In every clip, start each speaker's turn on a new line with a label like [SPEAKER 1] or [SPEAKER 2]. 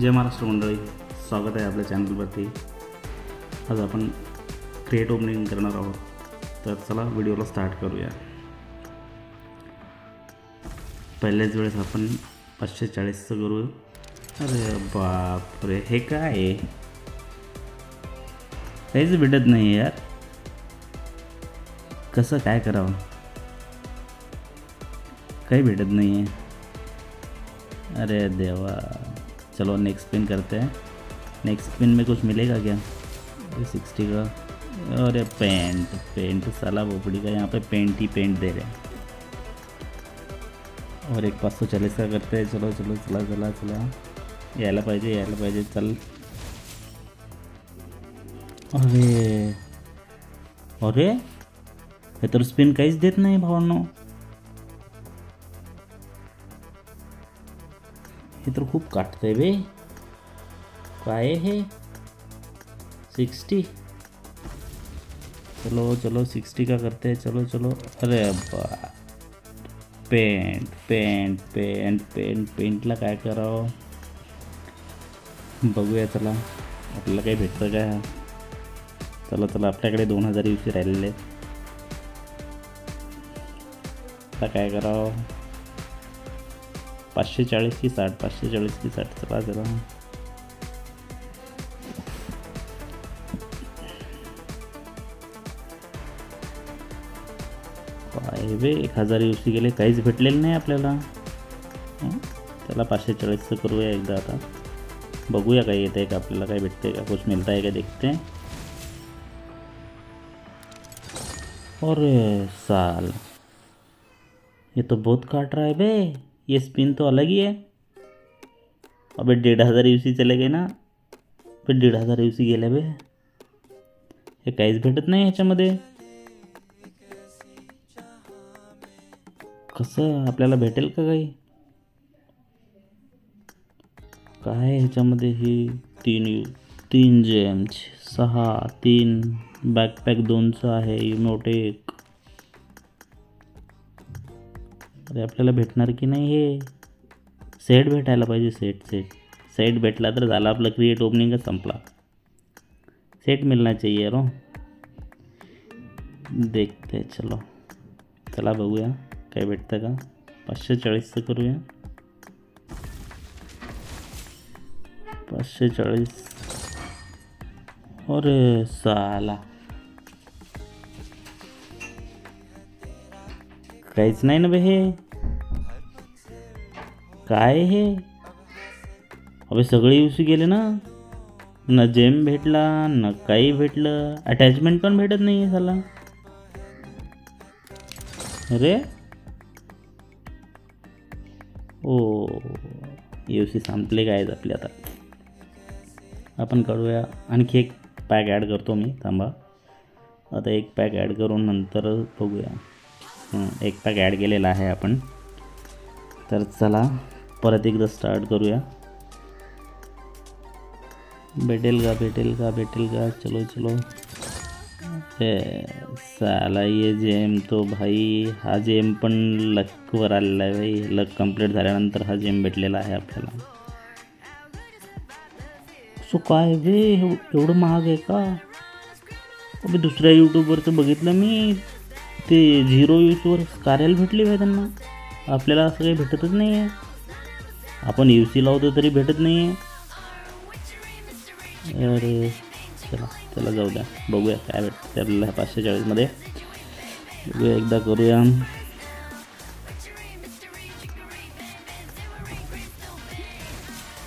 [SPEAKER 1] जय महाराष्ट्र मंडळी, स्वागत आहे आपल्या चॅनलवरती। आज आपण क्रिएट ओपनिंग करणार आहोत, तर चला व्हिडिओला स्टार्ट करूया। पहिल्याच वेळेस आपण 540चं करू। अरे बापरे, हे काय आहे? काहीच भेटत नाही यार, कसं काय करावं? काही भेटत नहीं है। अरे देवा, चलो नेक्स्ट स्पिन करते हैं। नेक्स्ट स्पिन में कुछ मिलेगा क्या? 60 का। अरे पेंट साला बोपड़ी का, यहाँ पे पेंट ही पेंट दे रहे हैं। और एक 540 का करते हैं। चलो चलो चला चला चला, यायला पाहिजे चल। अरे अरे, हे तर स्पिन काहीच देत नाही भावांनो। हे तर खूप काटतंय बे। काय हे 60? चलो चलो 60 का करते हैं। चलो चलो। अरे बा, पेंटला काय करावं बघूया। चला आपल्याला काही भेटतं का? चला चला, आपल्याकडे 2000 UC राहिलेले। आता काय करावं? 540 की 60, 540 की 60। चला चला, काय बे, 1000 UC गेले, काहीच भेटलेलं नाही आपल्याला। त्याला 540चं करूया एकदा। आता बघूया काय येतंय का, आपल्याला काय भेटतंय का, कुछ मिलता है क्या, देखते हैं। अरे साल, ये तो बहुत काट रहा है बे। ये स्पिन तो अलग ही है। अबे 1500 UC चले गए ना, फिर 1500 UC गेले बे। हे काहीच भेटत नाही ह्याच्यामध्ये। कसं आपल्याला भेटेल का काही? काय ह्याच्यामध्ये? ही 3 जेम्स, 6, 3 बॅकपॅक 2चं आहे, इमोट 1। अरे आपल्याला भेटणार की नाही? हे सेट भेटायला पाहिजे। सेट भेटला तर झाला, आपलं क्रिएट ओपनिंग का संपला। सेट मिलना चाहिए यारो। देखते, चलो चला बघूया काय भेटतं का। 540चं करूया। 540। अरे साला, काहीच नाही ना बे। हे काय हे? अबे सगळे UC गेले ना, न जेम भेटला न काही भेटलं। अटॅचमेंट पण भेटत नाही आहे साला। अरे ओ, UC संपले काय आपले। आता आपण करूया आणखी एक पॅक ॲड करतो मी, थांबा। आता एक पॅक ॲड करून नंतर बघूया। एक पॅक ॲड केलेला आहे आपण, तर चला परत एकदा स्टार्ट करूया। भेटेल का? चलो चलो। साला ये जेम तो भाई, हा जेम पण लकवर आलेला आहे भाई। लक कंप्लीट झाल्यानंतर हा जेम भेटलेला आहे आपल्याला। सो काय बे, एवढं महाग आहे का? अबे दुसऱ्या यूट्यूबवरचं बघितलं मी, ते 0 UCवर कार्याला भेटली भाई त्यांना। आपल्याला असं काही भेटतच नाही आहे। आपण UC लावतो तरी भेटत नाही आहे। अरे चला चला, जाऊ द्या, बघूया काय भेटतं आपल्याला 540मध्ये। बघूया एकदा, करूया।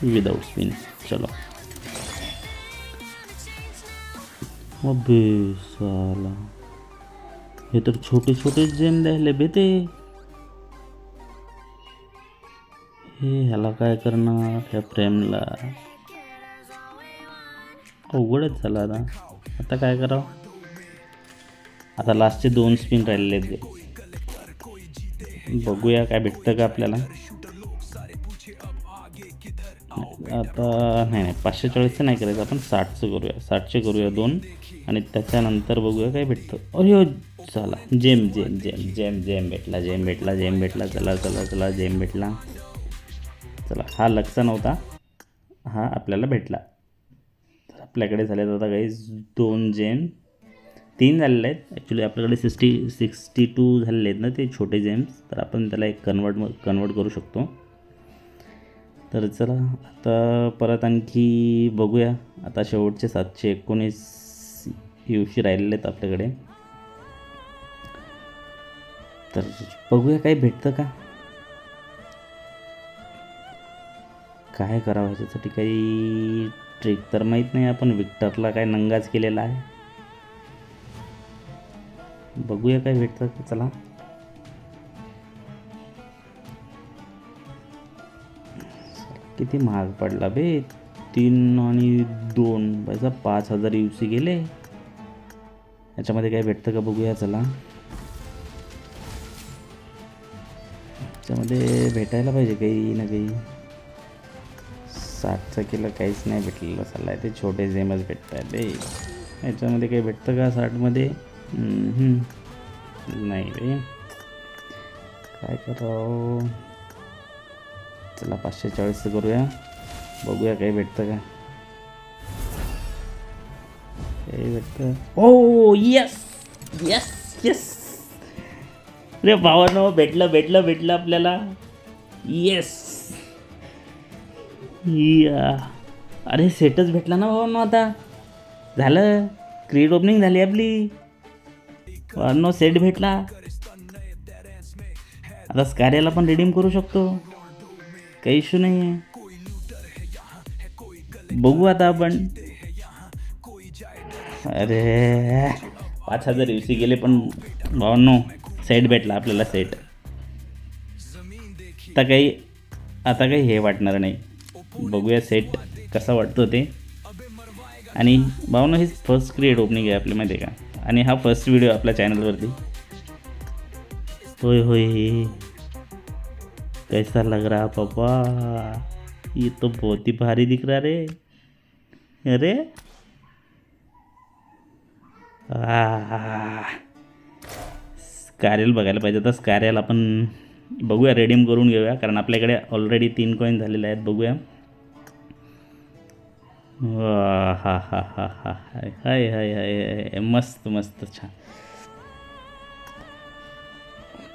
[SPEAKER 1] विदाउट स्पिन, चलो। अबे साला, हे तर छोटे छोटे जेम द्यायले बेते। हे ह्याला काय करणार? ह्या फ्रेमला अवघडच झालं। आता काय करावं? आता लास्टचे 2 स्पिन राहिलेले आहेत, बघूया काय भेटतं का आपल्याला। आता नाही 540चं नाही करायचं आपण, 60चं करूया। 60चे करूया 2, आणि त्याच्यानंतर बघूया काय भेटतं। अरे चला, जेम भेटला। चला चला चला, जेम भेटला। चला, हा लकचा नव्हता, हा आपल्याला भेटला. तर आपल्याकडे झाले आता काही 2 जेम, 3 झालेले आहेत ॲक्च्युली. आपल्याकडे 62 झालेले आहेत ना ते छोटे जेम्स. तर आपण त्याला एक कन्वर्ट करू शकतो. तर चला आता परत आणखी बघूया. आता शेवटचे 719 UC राहिलेले आहेत आपल्याकडे. तर बघूया काही भेटतं का, काय करावं ह्याच्यासाठी. काही ट्रिक तर माहीत नाही. आपण विक्टरला काय नंगाच केलेला आहे. बघूया काय भेटतं का. चला किती महाग पडला बे. 3 आणि 2 पैसा 5000 UC गेले. याच्यामध्ये काय भेटतं का बघूया. चला याच्यामध्ये भेटायला पाहिजे काही ना काही. 60चं केलं काहीच नाही भेटलेलं. चाललं आहे ते छोटे जेमच भेटत आहे बे. याच्यामध्ये काही भेटतं का 60मध्ये. नाही रे, काय करावं. चला 540 करूया, बघूया काही भेटतं का. काही भेटतं. Oh yes yes yes. रे भावानो, भेटलं आपल्याला. येस या. अरे सेटच भेटला ना भावानो. आता झालं, क्रिएट ओपनिंग झाली आपली भावानो. सेट भेटला. आता स्कार्याला पण रिडीम करू शकतो, काही इश्यू नाही आहे. बघू आता आपण. अरे 5000 UC गेले पण भावांनो सेट भेटला आपल्याला. सेट आता काही हे वाटणार नाही. बघूया सेट कसा वाटतो ते. आणि भावांनो ही फर्स्ट क्रिएट ओपनिंग आहे आपल्या, माहिती आहे का. आणि हा फर्स्ट व्हिडिओ आपल्या चॅनलवरती. होय होय, कैसा लग रहा पापा. ये तो बहुत ही भारी दिख रहा रे. अरे स्कारेल बघायला पाहिजे. आता स्कारेल आपण बघूया, रिडीम करून घेऊया, कारण आपल्याकडे ऑलरेडी 3 कॉईन झालेले आहेत. बघूया. हा हा हा हा हाय हाय हाय हाय, मस्त मस्त छान.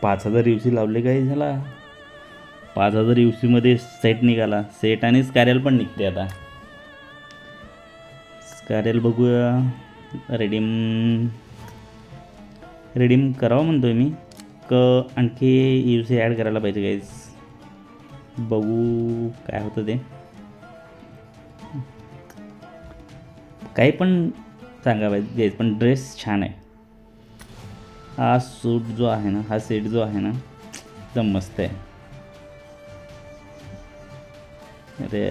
[SPEAKER 1] 5000 UC लावले काही झाला. 5000 UC मध्ये सेट निघाला. सेट आणि स्कारेल पण निघते आता. स्कारेल बघूया. रिडीम करावं म्हणतोय मी. आणखी UC ॲड करायला पाहिजे गाईज. बघू काय होतं ते. काही पण सांगा पाहिजे गाईज, पण ड्रेस छान आहे. हा सूट जो आहे ना, हा सेट जो आहे ना, एकदम मस्त आहे. अरे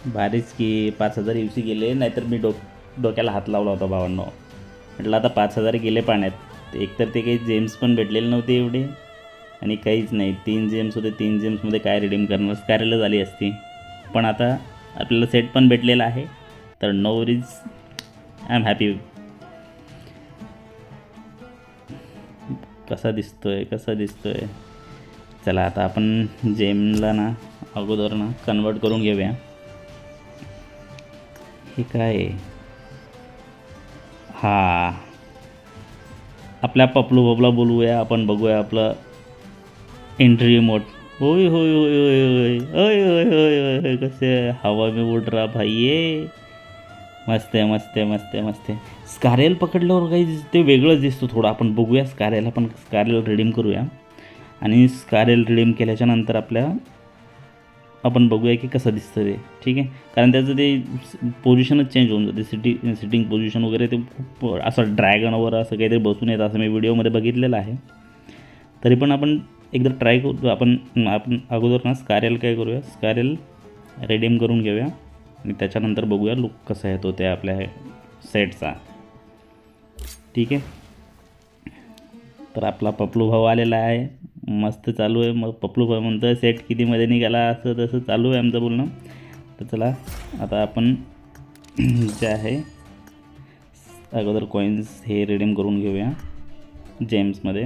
[SPEAKER 1] भारीच की. 5000 UC गेले, नाहीतर मी डोक्याला हात लावला होता भावांनो. म्हटलं आता 5000 गेले पाण्यात. एकतर ते काही जेम्स पण भेटलेले नव्हते एवढे, आणि काहीच नाही. 3 जेम्स होते. 3 जेम्समध्ये काय रिडीम करणार. स्कारेल झाली असती. पण आता आपल्याला सेट पण भेटलेला आहे, तर no worries, I am happy. कसा दिसतोय. चला आता आपण जेमला ना अगोदर ना कन्वर्ट करून घेऊया. हे काय. हा आपल्या पपलू बबला बोलूया आपण. बघूया आपलं एंट्री मोड. होय होय होय होय होय होय होय होय कसे हवा में उड रहा भाई ये. मस्त आहे मस्त आहे मस्त आहे मस्त आहे. स्कारेल पकडल्यावर काही ते वेगळंच दिसतो थोडं. आपण बघूया स्कारेल. आपण स्कारेल रिडीम करूया, आणि स्कारेल रिडीम केल्याच्या नंतर आपण बघूया की कसं दिसतं ते. ठीक आहे, कारण त्याचं ते पोझिशनच चेंज होऊन जाते. सिटिंग पोझिशन वगैरे ते खूप असं ड्रॅगनवर असं काहीतरी बसून येतं, असं मी व्हिडिओमध्ये बघितलेलं आहे. तरी पण आपण एकदा ट्राय करू. आपण अगोदर ना स्कारेल काय करूया, स्कारेल रिडीम करून घेऊया, आणि त्याच्यानंतर बघूया लुक कसा येतो त्या आपल्या सेटचा. ठीक आहे. तर आपला पपलू भाऊ आलेला आहे. मस्त चालू आहे. मग पपलू भाऊ म्हणतो सेट कितीमध्ये निघाला, असं तसं चालू आहे आमचं बोलणं. तर चला आता आपण जे आहे अगोदर कॉईन्स हे रिडीम करून घेऊया जेम्समध्ये.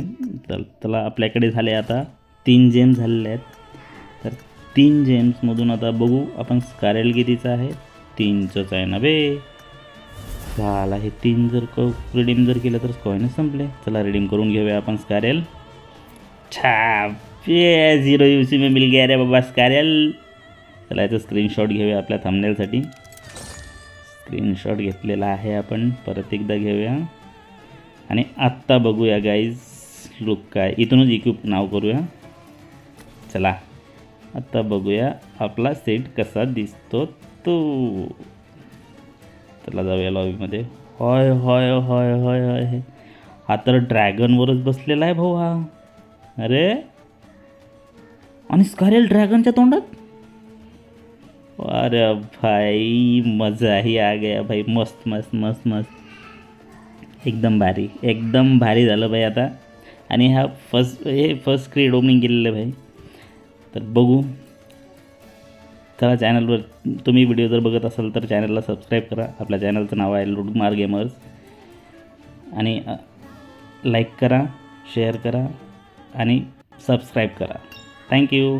[SPEAKER 1] तर त्याला आपल्याकडे झाले आता 3 जेम्स झालेले आहेत. तर 3 जेम्समधून आता बघू आपण स्कारल कितीचं आहे. 3चंच आहे ना बे. झाला हे 3 जर रिडीम जर केलं तर कॉईनच संपले. चला रिडीम करून घेऊया आपण स्कारल. छाप ये 0 UC में मिल गया रे बाबा स्कारल. चला याचं स्क्रीनशॉट घेऊया आपल्या थंबनेलसाठी. स्क्रीनशॉट घेतलेला आहे आपण. परत एकदा घेऊया आणि आत्ता बघूया गाईज लुक काय. इथूनच इक्विप नाव करूया. चला आता बघूया आपला सेट कसा दिसतो तो. चला जाऊया लॉबीमध्ये. होय होय होय होय होय हा तर ड्रॅगनवरच बसलेला आहे भाऊ हा. अरे आणि स्कारल ड्रॅगनच्या तोंडात. अरे भाई मजा ही आ गया भाई. मस्त मस्त मस्त मस्त एकदम भारी एकदम भारी झालं भाई आता. आणि हा फर्स्ट क्रिएट ओपनिंग केलेलं आहे भाई. तर बघू. चला चॅनलवर तुम्ही व्हिडिओ जर बघत असाल तर चॅनलला सबस्क्राईब करा. आपल्या चॅनलचं नाव आहे लुडमार गेमर्स. आणि लाईक करा, शेअर करा आणि सबस्क्राईब करा. थँक्यू.